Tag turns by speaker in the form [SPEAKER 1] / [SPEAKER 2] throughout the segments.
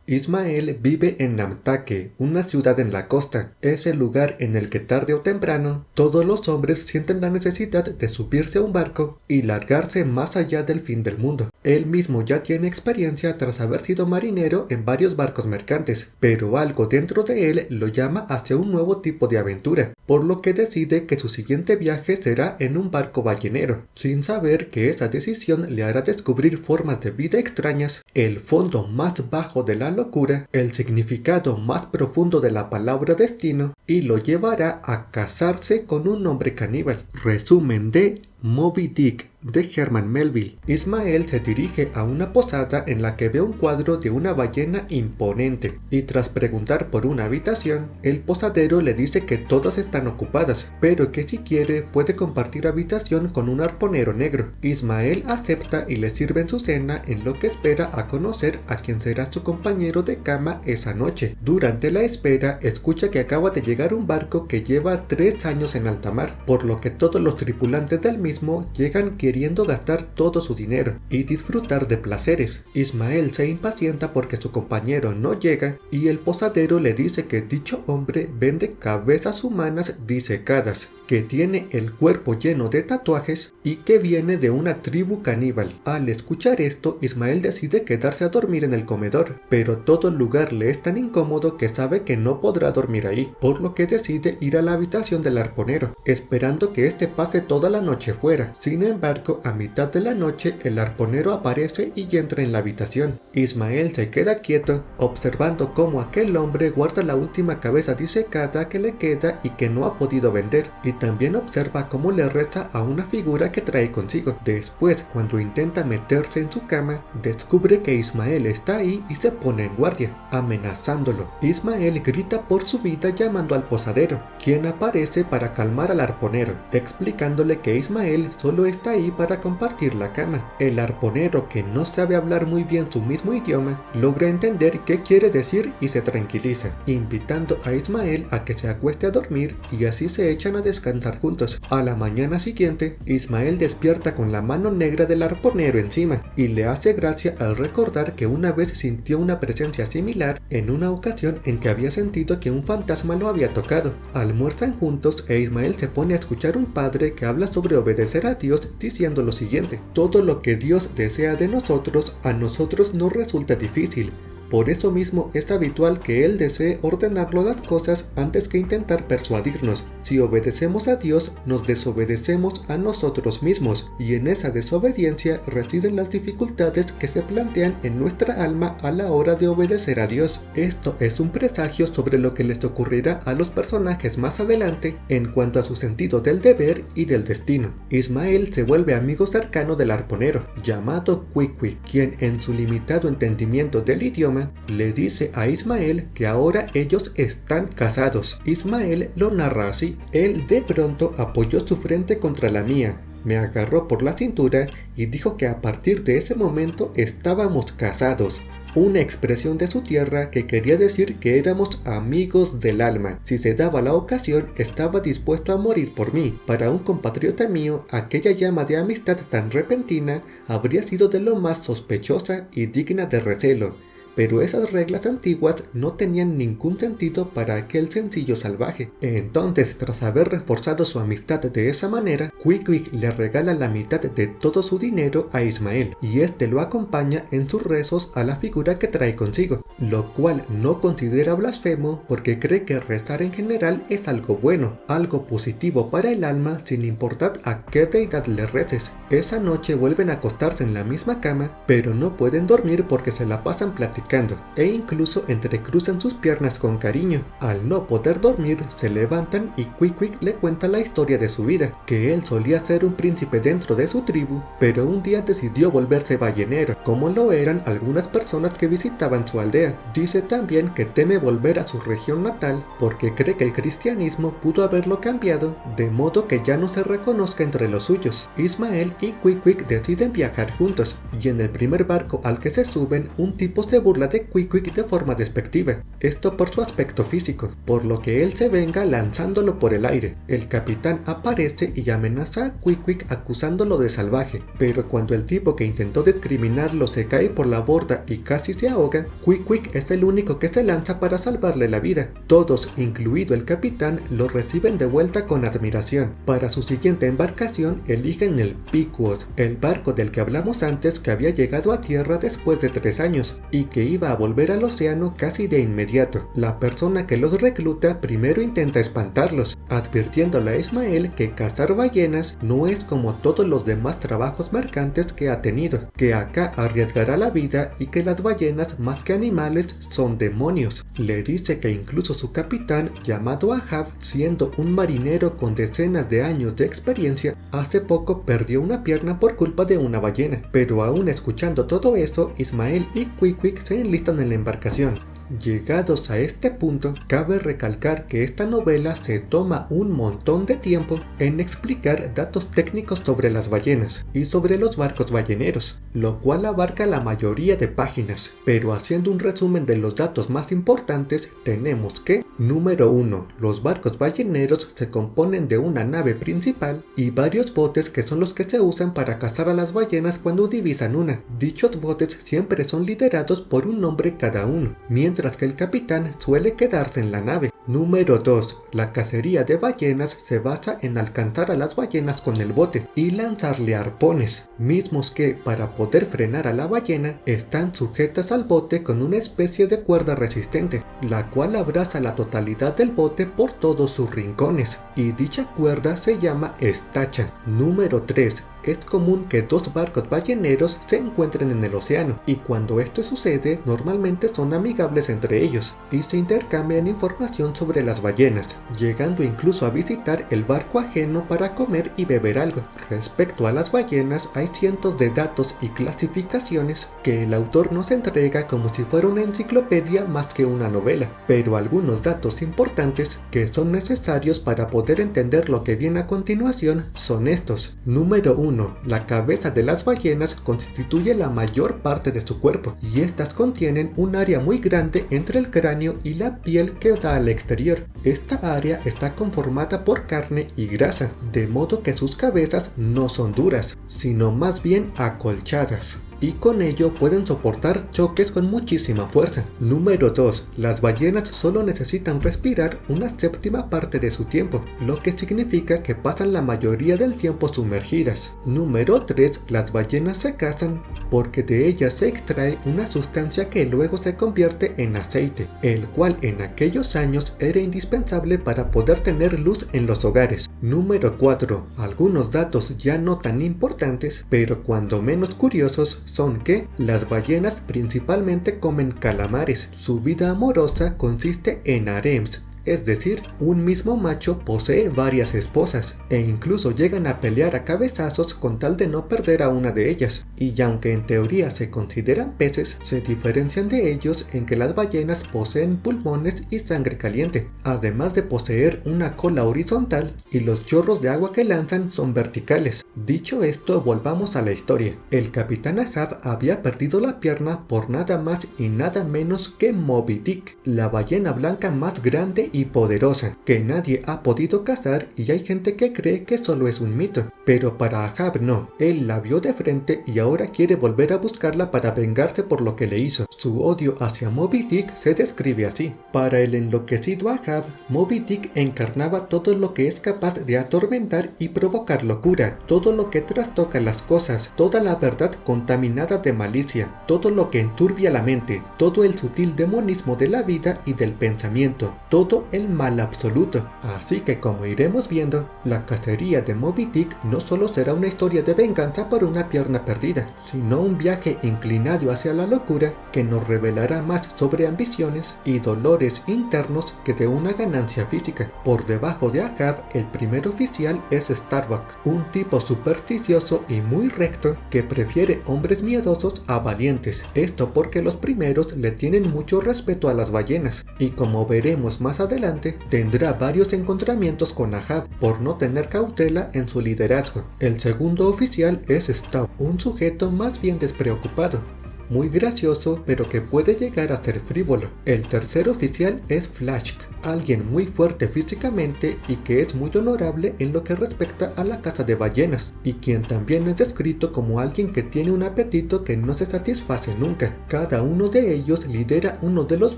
[SPEAKER 1] Ismael vive en Namtake, una ciudad en la costa. Es el lugar en el que tarde o temprano todos los hombres sienten la necesidad de subirse a un barco y largarse más allá del fin del mundo. Él mismo ya tiene experiencia tras haber sido marinero en varios barcos mercantes, pero algo dentro de él lo llama hacia un nuevo tipo de aventura, por lo que decide que su siguiente viaje será en un barco ballenero, sin saber que esa decisión le hará descubrir formas de vida extrañas, el fondo más bajo de la locura, el significado más profundo de la palabra destino, y lo llevará a casarse con un hombre caníbal. Resumen de Moby Dick de Herman Melville. Ismael se dirige a una posada en la que ve un cuadro de una ballena imponente y tras preguntar por una habitación, el posadero le dice que todas están ocupadas, pero que si quiere puede compartir habitación con un arponero negro. Ismael acepta y le sirven su cena en lo que espera a conocer a quien será su compañero de cama esa noche. Durante la espera escucha que acaba de llegar un barco que lleva 3 años en alta mar, por lo que todos los tripulantes del mismo llegan queriendo gastar todo su dinero y disfrutar de placeres. Ismael se impacienta porque su compañero no llega y el posadero le dice que dicho hombre vende cabezas humanas disecadas, que tiene el cuerpo lleno de tatuajes y que viene de una tribu caníbal. Al escuchar esto, Ismael decide quedarse a dormir en el comedor, pero todo el lugar le es tan incómodo que sabe que no podrá dormir ahí, por lo que decide ir a la habitación del arponero, esperando que este pase toda la noche fuera. Sin embargo, a mitad de la noche el arponero aparece y entra en la habitación. Ismael se queda quieto, observando cómo aquel hombre guarda la última cabeza disecada que le queda y que no ha podido vender, y también observa cómo le reza a una figura que trae consigo. Después, cuando intenta meterse en su cama, descubre que Ismael está ahí y se pone en guardia, amenazándolo. Ismael grita por su vida llamando al posadero, quien aparece para calmar al arponero, explicándole que Ismael solo está ahí para compartir la cama. El arponero, que no sabe hablar muy bien su mismo idioma, logra entender qué quiere decir y se tranquiliza, invitando a Ismael a que se acueste a dormir y así se echan a descansar juntos. A la mañana siguiente, Ismael despierta con la mano negra del arponero encima y le hace gracia al recordar que una vez sintió una presencia similar en una ocasión en que había sentido que un fantasma lo había tocado. Almuerzan juntos e Ismael se pone a escuchar un padre que habla sobre obedecer a Dios diciendo lo siguiente: todo lo que Dios desea de nosotros, a nosotros nos resulta difícil. Por eso mismo es habitual que Él desee ordenarlo las cosas antes que intentar persuadirnos. Si obedecemos a Dios, nos desobedecemos a nosotros mismos, y en esa desobediencia residen las dificultades que se plantean en nuestra alma a la hora de obedecer a Dios. Esto es un presagio sobre lo que les ocurrirá a los personajes más adelante en cuanto a su sentido del deber y del destino. Ismael se vuelve amigo cercano del arponero, llamado Quick, quien en su limitado entendimiento del idioma le dice a Ismael que ahora ellos están casados. Ismael lo narra así: él de pronto apoyó su frente contra la mía, me agarró por la cintura y dijo que a partir de ese momento estábamos casados. Una expresión de su tierra que quería decir que éramos amigos del alma. Si se daba la ocasión, estaba dispuesto a morir por mí. Para un compatriota mío, aquella llama de amistad tan repentina habría sido de lo más sospechosa y digna de recelo. Pero esas reglas antiguas no tenían ningún sentido para aquel sencillo salvaje. Entonces, tras haber reforzado su amistad de esa manera, Quick le regala la mitad de todo su dinero a Ismael, y este lo acompaña en sus rezos a la figura que trae consigo, lo cual no considera blasfemo porque cree que rezar en general es algo bueno, algo positivo para el alma sin importar a qué deidad le reces. Esa noche vuelven a acostarse en la misma cama, pero no pueden dormir porque se la pasan platicando e incluso entrecruzan sus piernas con cariño. Al no poder dormir, se levantan y Quick le cuenta la historia de su vida, que él solía ser un príncipe dentro de su tribu, pero un día decidió volverse ballenero, como lo eran algunas personas que visitaban su aldea. Dice también que teme volver a su región natal porque cree que el cristianismo pudo haberlo cambiado, de modo que ya no se reconozca entre los suyos. Ismael y Quick deciden viajar juntos, y en el primer barco al que se suben, un tipo se burla de Quick de forma despectiva, esto por su aspecto físico, por lo que él se venga lanzándolo por el aire. El capitán aparece y amenaza amenaza a Quick acusándolo de salvaje, pero cuando el tipo que intentó discriminarlo se cae por la borda y casi se ahoga, Quick es el único que se lanza para salvarle la vida. Todos, incluido el capitán, lo reciben de vuelta con admiración. Para su siguiente embarcación eligen el Pequod, el barco del que hablamos antes que había llegado a tierra después de 3 años y que iba a volver al océano casi de inmediato. La persona que los recluta primero intenta espantarlos, advirtiéndole a Ismael que cazar ballenas no es como todos los demás trabajos mercantes que ha tenido, que acá arriesgará la vida y que las ballenas más que animales son demonios. Le dice que incluso su capitán, llamado Ahab, siendo un marinero con decenas de años de experiencia, hace poco perdió una pierna por culpa de una ballena. Pero aún escuchando todo eso, Ismael y Quick se enlistan en la embarcación. Llegados a este punto, cabe recalcar que esta novela se toma un montón de tiempo en explicar datos técnicos sobre las ballenas y sobre los barcos balleneros, lo cual abarca la mayoría de páginas, pero haciendo un resumen de los datos más importantes tenemos que, número 1, los barcos balleneros se componen de una nave principal y varios botes que son los que se usan para cazar a las ballenas cuando divisan una. Dichos botes siempre son liderados por un hombre cada uno, mientras que el capitán suele quedarse en la nave. Número 2. La cacería de ballenas se basa en alcanzar a las ballenas con el bote y lanzarle arpones, mismos que, para poder frenar a la ballena, están sujetas al bote con una especie de cuerda resistente, la cual abraza la totalidad del bote por todos sus rincones, y dicha cuerda se llama estacha. Número 3. Es común que 2 barcos balleneros se encuentren en el océano, y cuando esto sucede, normalmente son amigables entre ellos, y se intercambian información sobre las ballenas, llegando incluso a visitar el barco ajeno para comer y beber algo. Respecto a las ballenas, hay cientos de datos y clasificaciones que el autor nos entrega como si fuera una enciclopedia más que una novela, pero algunos datos importantes que son necesarios para poder entender lo que viene a continuación son estos. Número 1. La cabeza de las ballenas constituye la mayor parte de su cuerpo, y estas contienen un área muy grande entre el cráneo y la piel que da al exterior. Esta área está conformada por carne y grasa, de modo que sus cabezas no son duras, sino más bien acolchadas, y con ello pueden soportar choques con muchísima fuerza. Número 2. Las ballenas solo necesitan respirar una séptima parte de su tiempo, lo que significa que pasan la mayoría del tiempo sumergidas. Número 3. Las ballenas se cazan porque de ellas se extrae una sustancia que luego se convierte en aceite, el cual en aquellos años era indispensable para poder tener luz en los hogares. Número 4. Algunos datos ya no tan importantes, pero cuando menos curiosos, son que las ballenas principalmente comen calamares. Su vida amorosa consiste en harems, es decir, un mismo macho posee varias esposas, e incluso llegan a pelear a cabezazos con tal de no perder a una de ellas, y aunque en teoría se consideran peces, se diferencian de ellos en que las ballenas poseen pulmones y sangre caliente, además de poseer una cola horizontal, y los chorros de agua que lanzan son verticales. Dicho esto, volvamos a la historia. El capitán Ahab había perdido la pierna por nada más y nada menos que Moby Dick, la ballena blanca más grande y poderosa, que nadie ha podido cazar, y hay gente que cree que solo es un mito, pero para Ahab no. Él la vio de frente y ahora quiere volver a buscarla para vengarse por lo que le hizo. Su odio hacia Moby Dick se describe así. Para el enloquecido Ahab, Moby Dick encarnaba todo lo que es capaz de atormentar y provocar locura, todo lo que trastoca las cosas, toda la verdad contaminada de malicia, todo lo que enturbia la mente, todo el sutil demonismo de la vida y del pensamiento, todo el mal absoluto. Así que, como iremos viendo, la cacería de Moby Dick no solo será una historia de venganza por una pierna perdida, sino un viaje inclinado hacia la locura que nos revelará más sobre ambiciones y dolores internos que de una ganancia física. Por debajo de Ahab, el primer oficial es Starbuck, un tipo supersticioso y muy recto que prefiere hombres miedosos a valientes. Esto porque los primeros le tienen mucho respeto a las ballenas, y como veremos más adelante, tendrá varios encontramientos con Ahab por no tener cautela en su liderazgo. El segundo oficial es Staub, un sujeto más bien despreocupado, muy gracioso, pero que puede llegar a ser frívolo. El tercer oficial es Flash, alguien muy fuerte físicamente y que es muy honorable en lo que respecta a la caza de ballenas, y quien también es descrito como alguien que tiene un apetito que no se satisface nunca. Cada uno de ellos lidera uno de los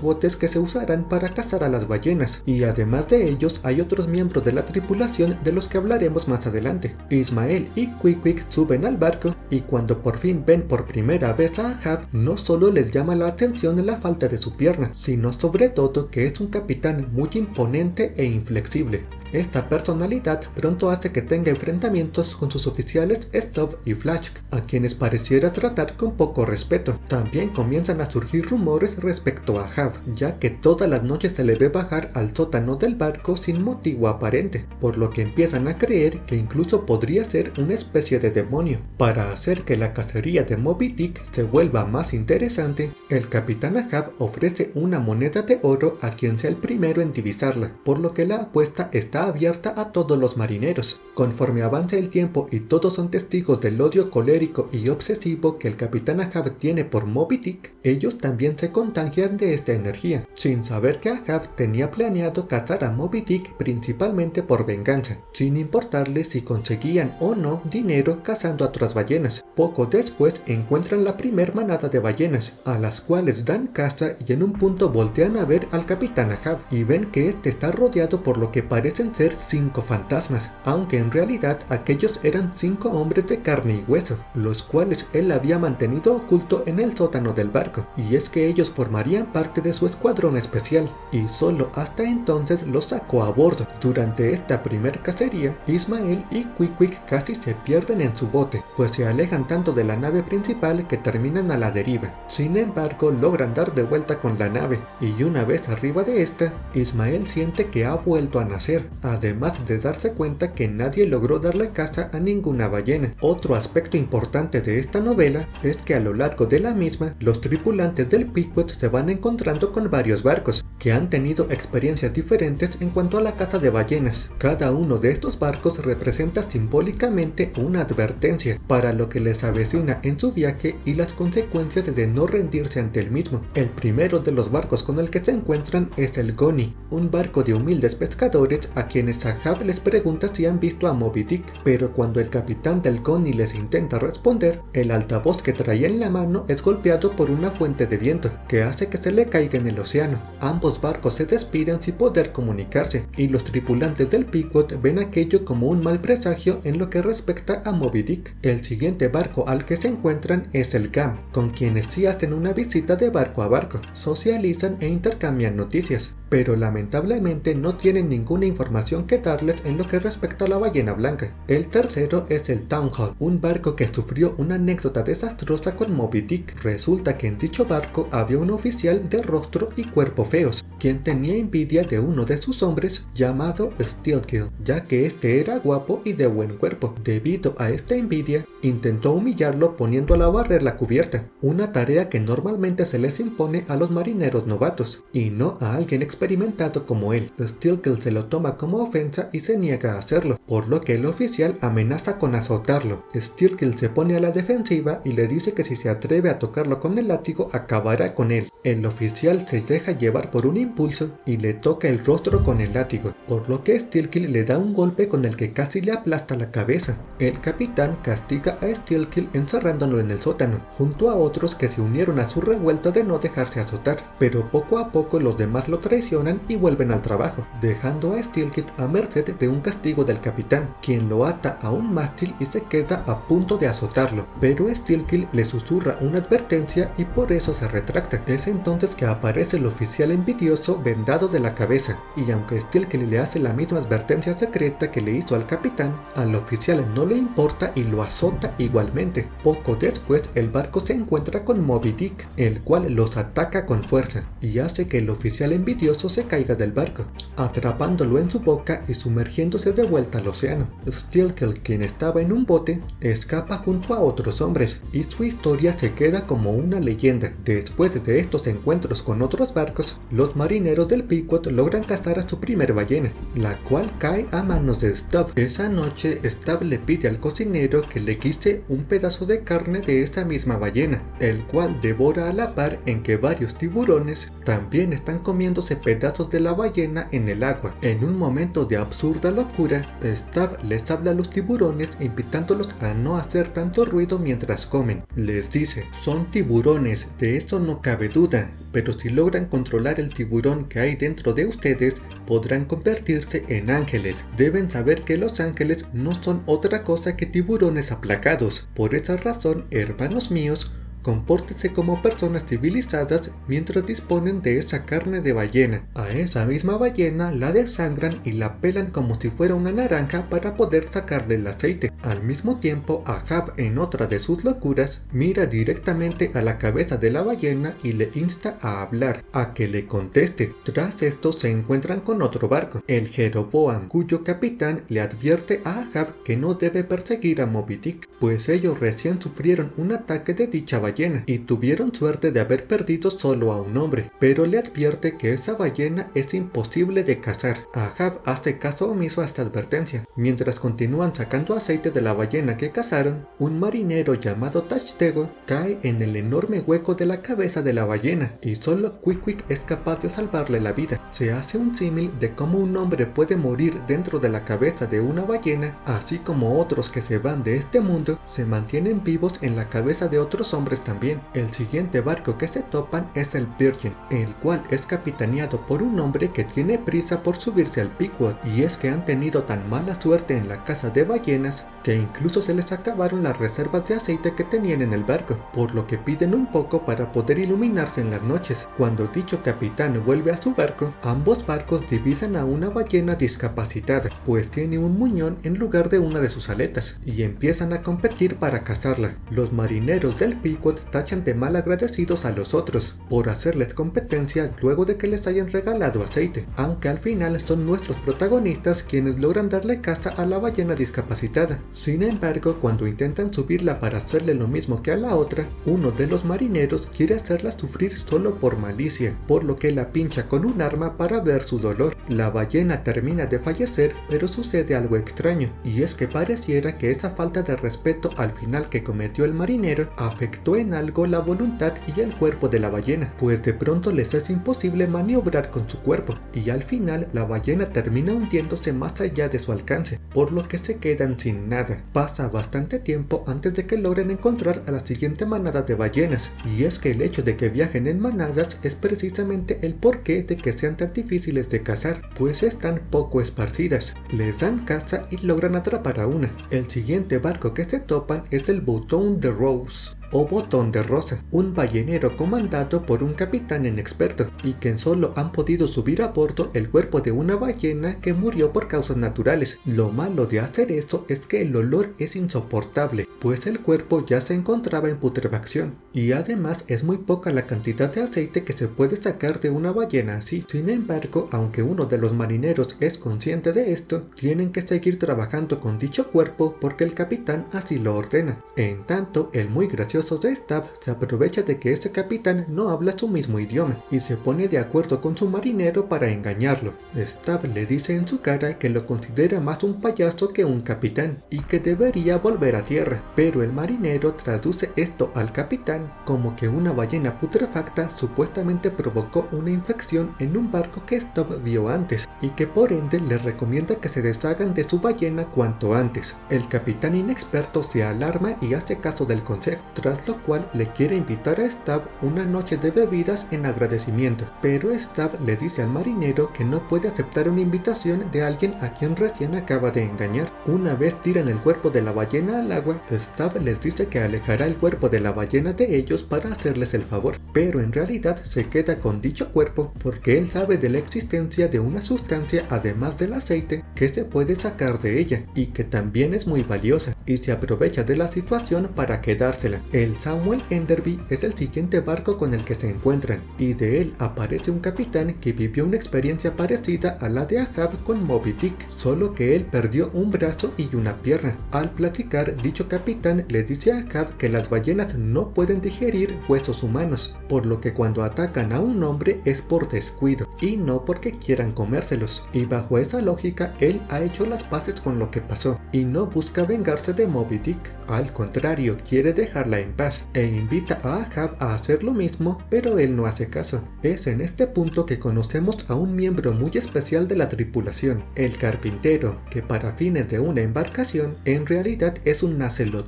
[SPEAKER 1] botes que se usarán para cazar a las ballenas, y además de ellos hay otros miembros de la tripulación de los que hablaremos más adelante. Ismael y Quick suben al barco, y cuando por fin ven por primera vez a Ahab, no solo les llama la atención la falta de su pierna, sino sobre todo que es un capitán muy imponente e inflexible. Esta personalidad pronto hace que tenga enfrentamientos con sus oficiales Stubb y Flash, a quienes pareciera tratar con poco respeto. También comienzan a surgir rumores respecto a Ahab, ya que todas las noches se le ve bajar al sótano del barco sin motivo aparente, por lo que empiezan a creer que incluso podría ser una especie de demonio. Para hacer que la cacería de Moby Dick se vuelva más interesante, el capitán Ahab ofrece una moneda de oro a quien sea el primero en divisarla, por lo que la apuesta está abierta a todos los marineros. Conforme avanza el tiempo y todos son testigos del odio colérico y obsesivo que el capitán Ahab tiene por Moby Dick, ellos también se contagian de esta energía, sin saber que Ahab tenía planeado cazar a Moby Dick principalmente por venganza, sin importarle si conseguían o no dinero cazando a otras ballenas. Poco después encuentran la primer manada de ballenas, a las cuales dan caza y en un punto voltean a ver al capitán Ahab y ven que este está rodeado por lo que parecen ser 5 fantasmas, aunque en realidad aquellos eran 5 hombres de carne y hueso, los cuales él había mantenido oculto en el sótano del barco, y es que ellos formarían parte de su escuadrón especial, y solo hasta entonces los sacó a bordo. Durante esta primer cacería, Ismael y Quick casi se pierden en su bote, pues se alejan tanto de la nave principal que terminan a la deriva. Sin embargo, logran dar de vuelta con la nave, y una vez arriba de esta, Ismael siente que ha vuelto a nacer, además de darse cuenta que nadie logró darle caza a ninguna ballena. Otro aspecto importante de esta novela es que a lo largo de la misma, los tripulantes del Pequod se van encontrando con varios barcos, que han tenido experiencias diferentes en cuanto a la caza de ballenas. Cada uno de estos barcos representa simbólicamente una advertencia para lo que les avecina en su viaje y las consecuencias de no rendirse ante el mismo. El primero de los barcos con el que se encuentran es el Goni, un barco de humildes pescadores a quienes Ahab les pregunta si han visto a Moby Dick, pero cuando el capitán del Goni les intenta responder, el altavoz que traía en la mano es golpeado por una fuente de viento, que hace que se le caiga en el océano. Ambos barcos se despiden sin poder comunicarse, y los tripulantes del Pequod ven aquello como un mal presagio en lo que respecta a Moby Dick. El siguiente barco al que se encuentran es el Gam, con quienes sí hacen una visita de barco a barco, socializan e intercambian noticias, pero lamentablemente no tienen ninguna información que darles en lo que respecta a la ballena blanca. El tercero es el Town Hall, un barco que sufrió una anécdota desastrosa con Moby Dick. Resulta que en dicho barco había un oficial de rostro y cuerpo feos, quien tenía envidia de uno de sus hombres llamado Steelkill, ya que este era guapo y de buen cuerpo. Debido a esta envidia, intentó humillarlo poniéndolo a barrer la cubierta, una tarea que normalmente se les impone a los marineros novatos, y no a alguien experimentado como él. Steelkill se lo toma como ofensa y se niega a hacerlo, por lo que el oficial amenaza con azotarlo. Steelkill se pone a la defensiva y le dice que si se atreve a tocarlo con el látigo acabará con él. El oficial se deja llevar por un impulso y le toca el rostro con el látigo, por lo que Steelkill le da un golpe con el que casi le aplasta la cabeza. El capitán castiga a Steelkill encerrándolo en el sótano, junto a otros que se unieron a su revuelta de no dejarse azotar, pero poco a poco los demás lo traicionan y vuelven al trabajo, dejando a Steelkill a merced de un castigo del capitán, quien lo ata a un mástil y se queda a punto de azotarlo, pero Steelkill le susurra una advertencia y por eso se retracta. Es entonces que aparece el oficial envidioso vendado de la cabeza, y aunque Steelkill le hace la misma advertencia secreta que le hizo al capitán, al oficial no le importa y lo azota igualmente. Poco después el barco se encuentra con Moby Dick, el cual los ataca con fuerza y hace que el oficial envidioso se caiga del barco, atrapándolo en su boca y sumergiéndose de vuelta al océano. Steelkill, quien estaba en un bote, escapa junto a otros hombres y su historia se queda como una leyenda. Después de estos encuentros con otros barcos, los marineros del Pequod logran cazar a su primer ballena, la cual cae a manos de Stubb. Esa noche Stubb le pide al cocinero que le guise un pedazo de carne de esa misma ballena, el cual devora a la par en que varios tiburones también están comiéndose pedazos de la ballena en el agua. En un momento de absurda locura, Stab les habla a los tiburones invitándolos a no hacer tanto ruido mientras comen. Les dice, son tiburones, de eso no cabe duda, pero si logran controlar el tiburón que hay dentro de ustedes, podrán convertirse en ángeles. Deben saber que los ángeles no son otra cosa que tiburones aplacados. Por esa razón, hermanos míos, compórtense como personas civilizadas mientras disponen de esa carne de ballena. A esa misma ballena la desangran y la pelan como si fuera una naranja para poder sacarle el aceite. Al mismo tiempo, Ahab, en otra de sus locuras, mira directamente a la cabeza de la ballena y le insta a hablar, a que le conteste. Tras esto se encuentran con otro barco, el Jeroboam, cuyo capitán le advierte a Ahab que no debe perseguir a Moby Dick, pues ellos recién sufrieron un ataque de dicha ballena y tuvieron suerte de haber perdido solo a un hombre, pero le advierte que esa ballena es imposible de cazar. Ahab hace caso omiso a esta advertencia. Mientras continúan sacando aceite de la ballena que cazaron, un marinero llamado Tashtego cae en el enorme hueco de la cabeza de la ballena y solo Quick es capaz de salvarle la vida. Se hace un símil de cómo un hombre puede morir dentro de la cabeza de una ballena, así como otros que se van de este mundo se mantienen vivos en la cabeza de otros hombres también. El siguiente barco que se topan es el Virgin, el cual es capitaneado por un hombre que tiene prisa por subirse al Pequod, y es que han tenido tan mala suerte en la caza de ballenas que incluso se les acabaron las reservas de aceite que tenían en el barco, por lo que piden un poco para poder iluminarse en las noches. Cuando dicho capitán vuelve a su barco, ambos barcos divisan a una ballena discapacitada, pues tiene un muñón en lugar de una de sus aletas, y empiezan a competir para cazarla. Los marineros del Pequod tachan de mal agradecidos a los otros por hacerles competencia luego de que les hayan regalado aceite, aunque al final son nuestros protagonistas quienes logran darle caza a la ballena discapacitada. Sin embargo, cuando intentan subirla para hacerle lo mismo que a la otra, uno de los marineros quiere hacerla sufrir solo por malicia, por lo que la pincha con un arma para ver su dolor. La ballena termina de fallecer, pero sucede algo extraño, y es que pareciera que esa falta de respeto al final que cometió el marinero afectó en algo la voluntad y el cuerpo de la ballena, pues de pronto les es imposible maniobrar con su cuerpo, y al final la ballena termina hundiéndose más allá de su alcance, por lo que se quedan sin nada. Pasa bastante tiempo antes de que logren encontrar a la siguiente manada de ballenas, y es que el hecho de que viajen en manadas es precisamente el porqué de que sean tan difíciles de cazar, pues están poco esparcidas. Les dan caza y logran atrapar a una. El siguiente barco que se topan es el Bouton de Rose, o Botón de Rosa, un ballenero comandado por un capitán inexperto y que solo han podido subir a bordo el cuerpo de una ballena que murió por causas naturales. Lo malo de hacer eso es que el olor es insoportable, pues el cuerpo ya se encontraba en putrefacción, y además es muy poca la cantidad de aceite que se puede sacar de una ballena así. Sin embargo, aunque uno de los marineros es consciente de esto, tienen que seguir trabajando con dicho cuerpo porque el capitán así lo ordena. En tanto, el muy gracioso de Stab se aprovecha de que ese capitán no habla su mismo idioma y se pone de acuerdo con su marinero para engañarlo. Stab le dice en su cara que lo considera más un payaso que un capitán y que debería volver a tierra, pero el marinero traduce esto al capitán como que una ballena putrefacta supuestamente provocó una infección en un barco que Stab vio antes y que por ende le recomienda que se deshagan de su ballena cuanto antes. El capitán inexperto se alarma y hace caso del consejo, tras lo cual le quiere invitar a Stab una noche de bebidas en agradecimiento, pero Stab le dice al marinero que no puede aceptar una invitación de alguien a quien recién acaba de engañar. Una vez tiran el cuerpo de la ballena al agua, Stab les dice que alejará el cuerpo de la ballena de ellos para hacerles el favor, pero en realidad se queda con dicho cuerpo porque él sabe de la existencia de una sustancia además del aceite que se puede sacar de ella y que también es muy valiosa, y se aprovecha de la situación para quedársela. El Samuel Enderby es el siguiente barco con el que se encuentran, y de él aparece un capitán que vivió una experiencia parecida a la de Ahab con Moby Dick, solo que él perdió un brazo y una pierna. Al platicar, dicho capitán le dice a Ahab que las ballenas no pueden digerir huesos humanos, por lo que cuando atacan a un hombre es por descuido. y no porque quieran comérselos, y bajo esa lógica él ha hecho las paces con lo que pasó y no busca vengarse de Moby Dick. Al contrario, quiere dejarla en paz e invita a Ahab a hacer lo mismo, pero él no hace caso. Es en este punto que conocemos a un miembro muy especial de la tripulación, el carpintero, que para fines de una embarcación en realidad es un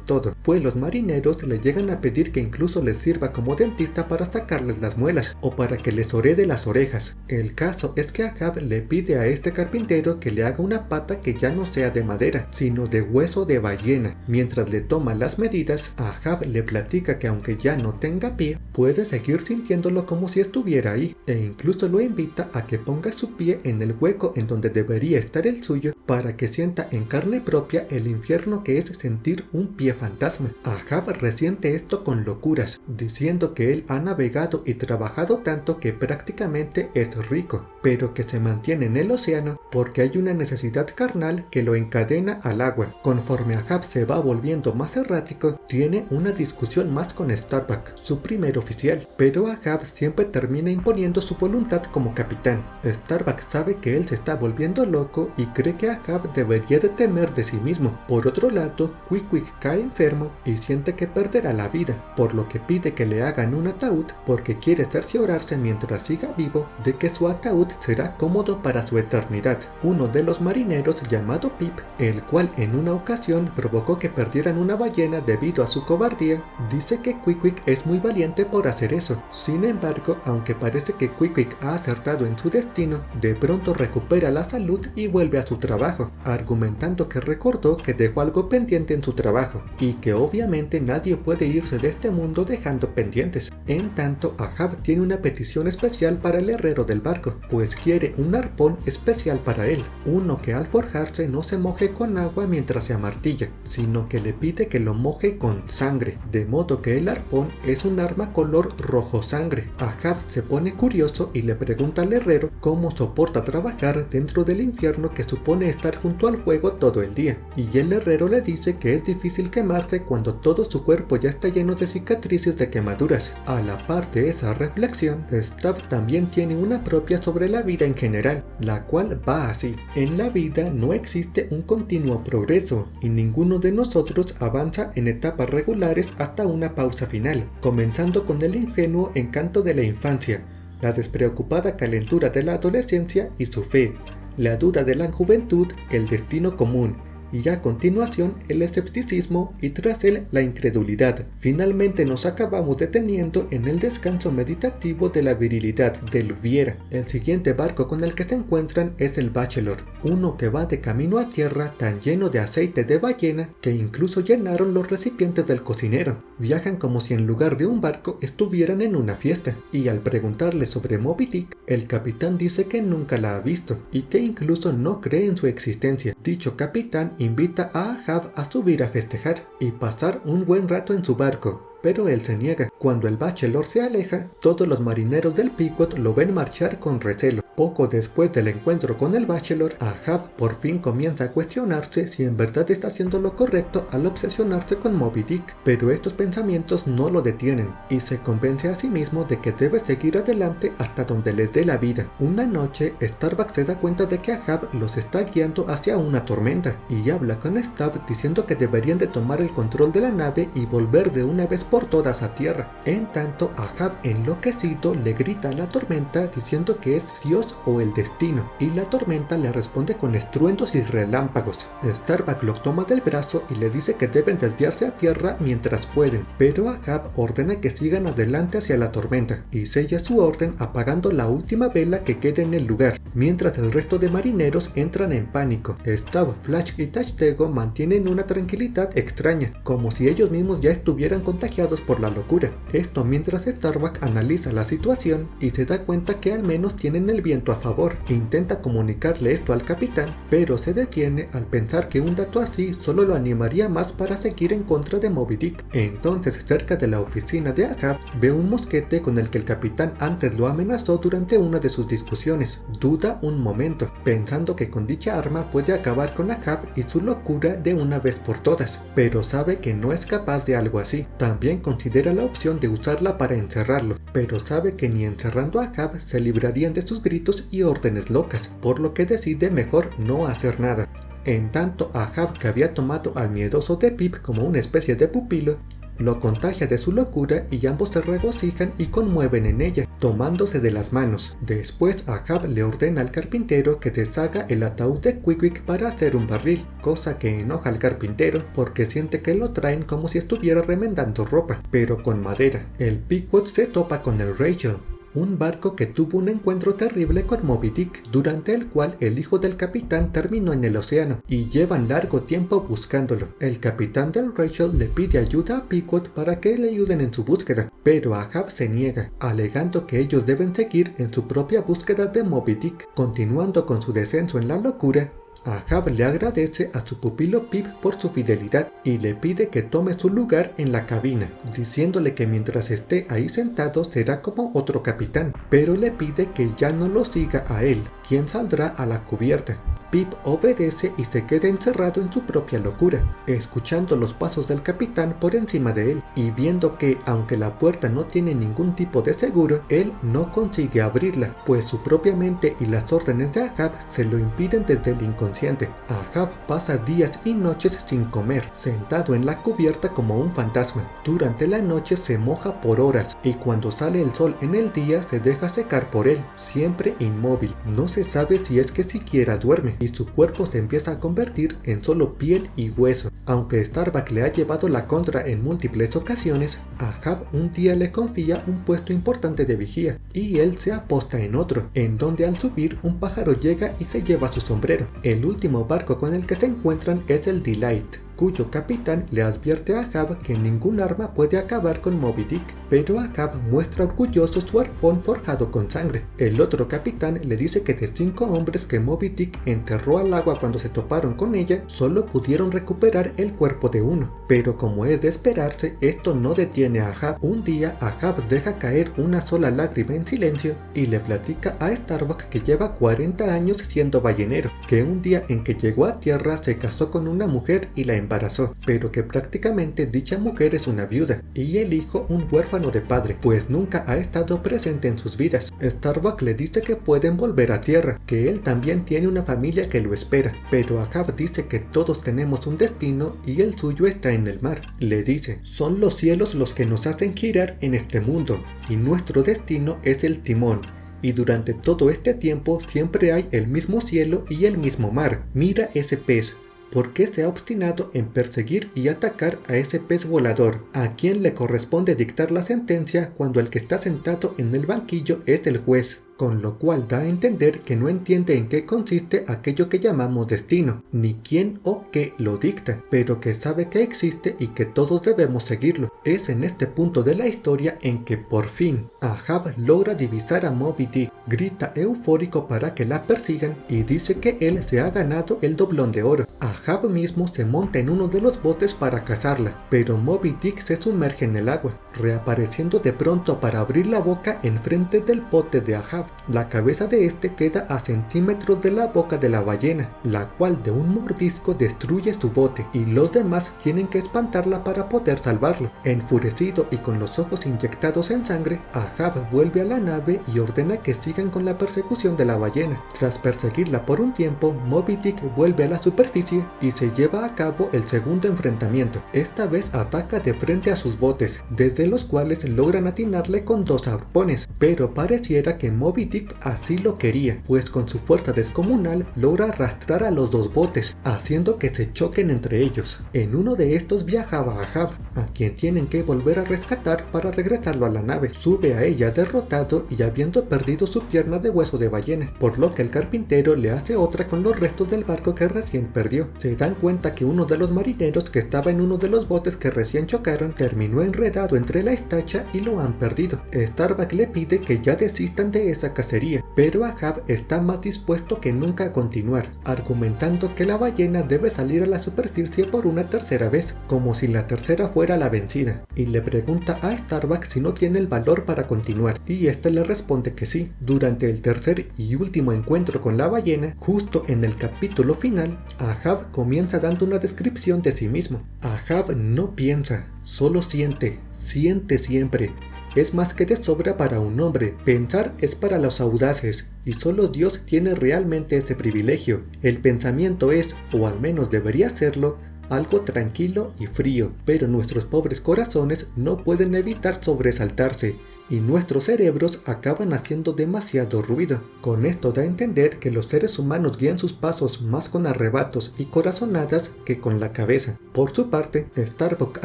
[SPEAKER 1] todo, pues los marineros le llegan a pedir que incluso les sirva como dentista para sacarles las muelas o para que les orede las orejas. El caso es que Ahab le pide a este carpintero que le haga una pata que ya no sea de madera, sino de hueso de ballena. Mientras le toma las medidas, Ahab le platica que aunque ya no tenga pie, puede seguir sintiéndolo como si estuviera ahí, e incluso lo invita a que ponga su pie en el hueco en donde debería estar el suyo para que sienta en carne propia el infierno que es sentir un pie fantasma. Ahab resiente esto con locuras, diciendo que él ha navegado y trabajado tanto que prácticamente es rico, pero que se mantiene en el océano porque hay una necesidad carnal que lo encadena al agua. Conforme Ahab se va volviendo más errático, tiene una discusión más con Starbuck, su primer oficial, pero Ahab siempre termina imponiendo su voluntad como capitán. Starbuck sabe que él se está volviendo loco y cree que Ahab debería de temer de sí mismo. Por otro lado, Quick cae enfermo y siente que perderá la vida, por lo que pide que le hagan un ataúd porque quiere cerciorarse mientras siga vivo de que su ataúd será cómodo para su eternidad. Uno de los marineros llamado Pip, el cual en una ocasión provocó que perdieran una ballena debido a su cobardía, dice que Quick es muy valiente por hacer eso. Sin embargo, aunque parece que Quick ha acertado en su destino, de pronto recupera la salud y vuelve a su trabajo, argumentando que recordó que dejó algo pendiente en su trabajo y que obviamente nadie puede irse de este mundo dejando pendientes. En tanto, Ahab tiene una petición especial para el herrero del barco, pues quiere un arpón especial para él, uno que al forjarse no se moje con agua mientras se amartilla, sino que le pide que lo moje con sangre, de modo que el arpón es un arma color rojo sangre. Ahab se pone curioso y le pregunta al herrero cómo soporta trabajar dentro del infierno que supone estar junto al fuego todo el día, y el herrero le dice que es difícil quemarse cuando todo su cuerpo ya está lleno de cicatrices de quemaduras. A la par de esa reflexión, Stav también tiene una propia sobre la vida en general, la cual va así: en la vida no existe un continuo progreso y ninguno de nosotros avanza en etapas regulares hasta una pausa final, comenzando con el ingenuo encanto de la infancia, la despreocupada calentura de la adolescencia y su fe, la duda de la juventud, el destino común, y a continuación el escepticismo y tras él la incredulidad. Finalmente nos acabamos deteniendo en el descanso meditativo de la virilidad de Luviera. El siguiente barco con el que se encuentran es el Bachelor, uno que va de camino a tierra tan lleno de aceite de ballena que incluso llenaron los recipientes del cocinero. Viajan como si en lugar de un barco estuvieran en una fiesta, y al preguntarle sobre Moby Dick, el capitán dice que nunca la ha visto y que incluso no cree en su existencia. Dicho capitán invita a Ahab a subir a festejar y pasar un buen rato en su barco, pero él se niega. Cuando el Bachelor se aleja, todos los marineros del Pequod lo ven marchar con recelo. Poco después del encuentro con el Bachelor, Ahab por fin comienza a cuestionarse si en verdad está haciendo lo correcto al obsesionarse con Moby Dick, pero estos pensamientos no lo detienen y se convence a sí mismo de que debe seguir adelante hasta donde le dé la vida. Una noche, Starbuck se da cuenta de que Ahab los está guiando hacia una tormenta y habla con Stav diciendo que deberían de tomar el control de la nave y volver de una vez por todas a tierra. En tanto, Ahab enloquecido le grita a la tormenta diciendo que es Dios o el destino, y la tormenta le responde con estruendos y relámpagos. Starbuck lo toma del brazo y le dice que deben desviarse a tierra mientras pueden, pero Ahab ordena que sigan adelante hacia la tormenta y sella su orden apagando la última vela que quede en el lugar, mientras el resto de marineros entran en pánico. Stav, Flash y Tashtego mantienen una tranquilidad extraña, como si ellos mismos ya estuvieran contagiados por la locura. Esto mientras Starbuck analiza la situación y se da cuenta que al menos tienen el viento a favor. Intenta comunicarle esto al capitán, pero se detiene al pensar que un dato así solo lo animaría más para seguir en contra de Moby Dick. Entonces, cerca de la oficina de Ahab, ve un mosquete con el que el capitán antes lo amenazó durante una de sus discusiones. Duda un momento, pensando que con dicha arma puede acabar con Ahab y su locura de una vez por todas, pero sabe que no es capaz de algo así. También también considera la opción de usarla para encerrarlo, pero sabe que ni encerrando a Ahab se librarían de sus gritos y órdenes locas, por lo que decide mejor no hacer nada. En tanto, Ahab, que había tomado al miedoso de Pip como una especie de pupilo, lo contagia de su locura y ambos se regocijan y conmueven en ella, tomándose de las manos. Después Ahab le ordena al carpintero que deshaga el ataúd de Quick para hacer un barril, cosa que enoja al carpintero porque siente que lo traen como si estuviera remendando ropa, pero con madera. El Pequod se topa con el Rachel, un barco que tuvo un encuentro terrible con Moby Dick, durante el cual el hijo del capitán terminó en el océano, y llevan largo tiempo buscándolo. El capitán del Rachel le pide ayuda a Pequod para que le ayuden en su búsqueda, pero Ahab se niega, alegando que ellos deben seguir en su propia búsqueda de Moby Dick. Continuando con su descenso en la locura, Ahab le agradece a su pupilo Pip por su fidelidad y le pide que tome su lugar en la cabina, diciéndole que mientras esté ahí sentado será como otro capitán, pero le pide que ya no lo siga a él, quien saldrá a la cubierta. Pip obedece y se queda encerrado en su propia locura, escuchando los pasos del capitán por encima de él y viendo que, aunque la puerta no tiene ningún tipo de seguro, él no consigue abrirla, pues su propia mente y las órdenes de Ahab se lo impiden desde el inconsciente. Ahab pasa días y noches sin comer, sentado en la cubierta como un fantasma. Durante la noche se moja por horas y cuando sale el sol en el día se deja secar por él, siempre inmóvil. No se sabe si es que siquiera duerme, y su cuerpo se empieza a convertir en solo piel y hueso. Aunque Starbuck le ha llevado la contra en múltiples ocasiones, Ahab un día le confía un puesto importante de vigía, y él se aposta en otro, en donde al subir un pájaro llega y se lleva su sombrero. El último barco con el que se encuentran es el Delight, cuyo capitán le advierte a Ahab que ningún arma puede acabar con Moby Dick, pero Ahab muestra orgulloso su arpón forjado con sangre. El otro capitán le dice que de 5 hombres que Moby Dick enterró al agua cuando se toparon con ella, solo pudieron recuperar el cuerpo de uno, pero como es de esperarse, esto no detiene a Ahab. Un día Ahab deja caer una sola lágrima en silencio y le platica a Starbuck que lleva 40 años siendo ballenero, que un día en que llegó a tierra se casó con una mujer y la embarazó, pero que prácticamente dicha mujer es una viuda y el hijo un huérfano de padre, pues nunca ha estado presente en sus vidas. Starbuck le dice que pueden volver a tierra, que él también tiene una familia que lo espera, pero Ahab dice que todos tenemos un destino y el suyo está en el mar. Le dice, son los cielos los que nos hacen girar en este mundo y nuestro destino es el timón. Y durante todo este tiempo siempre hay el mismo cielo y el mismo mar. Mira ese pez. ¿Por qué se ha obstinado en perseguir y atacar a ese pez volador? ¿A quién le corresponde dictar la sentencia cuando el que está sentado en el banquillo es el juez? Con lo cual da a entender que no entiende en qué consiste aquello que llamamos destino, ni quién o qué lo dicta, pero que sabe que existe y que todos debemos seguirlo. Es en este punto de la historia en que por fin Ahab logra divisar a Moby Dick, grita eufórico para que la persigan y dice que él se ha ganado el doblón de oro. Ahab mismo se monta en uno de los botes para cazarla, pero Moby Dick se sumerge en el agua, reapareciendo de pronto para abrir la boca enfrente del bote de Ahab. La cabeza de este queda a centímetros de la boca de la ballena, la cual de un mordisco destruye su bote y los demás tienen que espantarla para poder salvarlo. Enfurecido y con los ojos inyectados en sangre, Ahab vuelve a la nave y ordena que sigan con la persecución de la ballena. Tras perseguirla por un tiempo, Moby Dick vuelve a la superficie y se lleva a cabo el segundo enfrentamiento. Esta vez ataca de frente a sus botes, desde los cuales logran atinarle con 2 arpones, pero pareciera que Moby Dick así lo quería, pues con su fuerza descomunal logra arrastrar a los 2 botes, haciendo que se choquen entre ellos. En uno de estos viajaba Ahab, a quien tienen que volver a rescatar para regresarlo a la nave. Sube a ella derrotado y habiendo perdido su pierna de hueso de ballena, por lo que el carpintero le hace otra con los restos del barco que recién perdió. Se dan cuenta que uno de los marineros que estaba en uno de los botes que recién chocaron terminó enredado entre la estacha y lo han perdido. Starbuck le pide que ya desistan de esa cacería, pero Ahab está más dispuesto que nunca a continuar, argumentando que la ballena debe salir a la superficie por una tercera vez, como si la tercera fuera la vencida, y le pregunta a Starbuck si no tiene el valor para continuar, y este le responde que sí. Durante el tercer y último encuentro con la ballena, justo en el capítulo final, Ahab comienza dando una descripción de sí mismo. Ahab no piensa, solo siente, siente siempre. Es más que de sobra para un hombre, pensar es para los audaces, y solo Dios tiene realmente ese privilegio. El pensamiento es, o al menos debería serlo, algo tranquilo y frío, pero nuestros pobres corazones no pueden evitar sobresaltarse, y nuestros cerebros acaban haciendo demasiado ruido. Con esto da a entender que los seres humanos guían sus pasos más con arrebatos y corazonadas que con la cabeza. Por su parte, Starbuck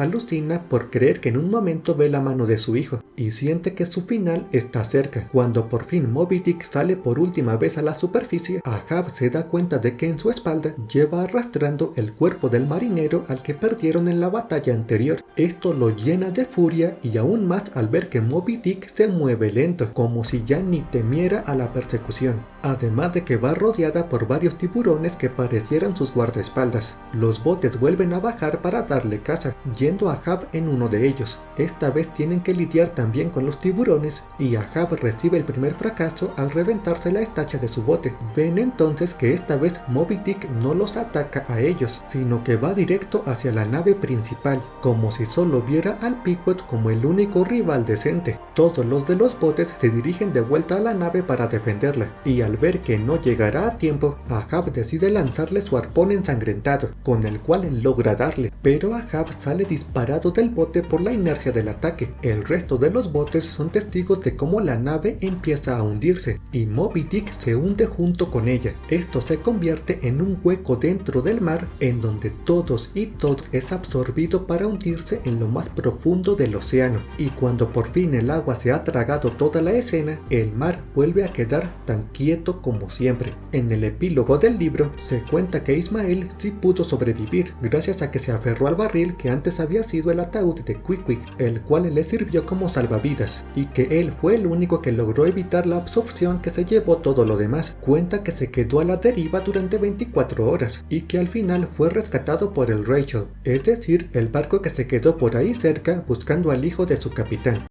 [SPEAKER 1] alucina por creer que en un momento ve la mano de su hijo, y siente que su final está cerca. Cuando por fin Moby Dick sale por última vez a la superficie, Ahab se da cuenta de que en su espalda lleva arrastrando el cuerpo del marinero al que perdieron en la batalla anterior. Esto lo llena de furia y aún más al ver que Moby Dick se mueve lento, como si ya ni temiera a la persecución. Además de que va rodeada por varios tiburones que parecieran sus guardaespaldas. Los botes vuelven a bajar para darle caza, yendo a Ahab en uno de ellos. Esta vez tienen que lidiar también con los tiburones, y Ahab recibe el primer fracaso al reventarse la estacha de su bote. Ven entonces que esta vez Moby Dick no los ataca a ellos, sino que va directo hacia la nave principal, como si solo viera al Pequod como el único rival decente. Todos los de los botes se dirigen de vuelta a la nave para defenderla, y al ver que no llegará a tiempo, Ahab decide lanzarle su arpón ensangrentado, con el cual logra darle, pero Ahab sale disparado del bote por la inercia del ataque. El resto de los botes son testigos de cómo la nave empieza a hundirse, y Moby Dick se hunde junto con ella. Esto se convierte en un hueco dentro del mar, en donde todos es absorbido para hundirse en lo más profundo del océano, y cuando por fin el agua se ha tragado toda la escena, el mar vuelve a quedar tan quieto como siempre. En el epílogo del libro se cuenta que Ismael sí pudo sobrevivir gracias a que se aferró al barril que antes había sido el ataúd de Quick, el cual le sirvió como salvavidas, y que él fue el único que logró evitar la absorción que se llevó todo lo demás. Cuenta que se quedó a la deriva durante 24 horas y que al final fue rescatado por el Rachel, es decir, el barco que se quedó por ahí cerca buscando al hijo de su capitán.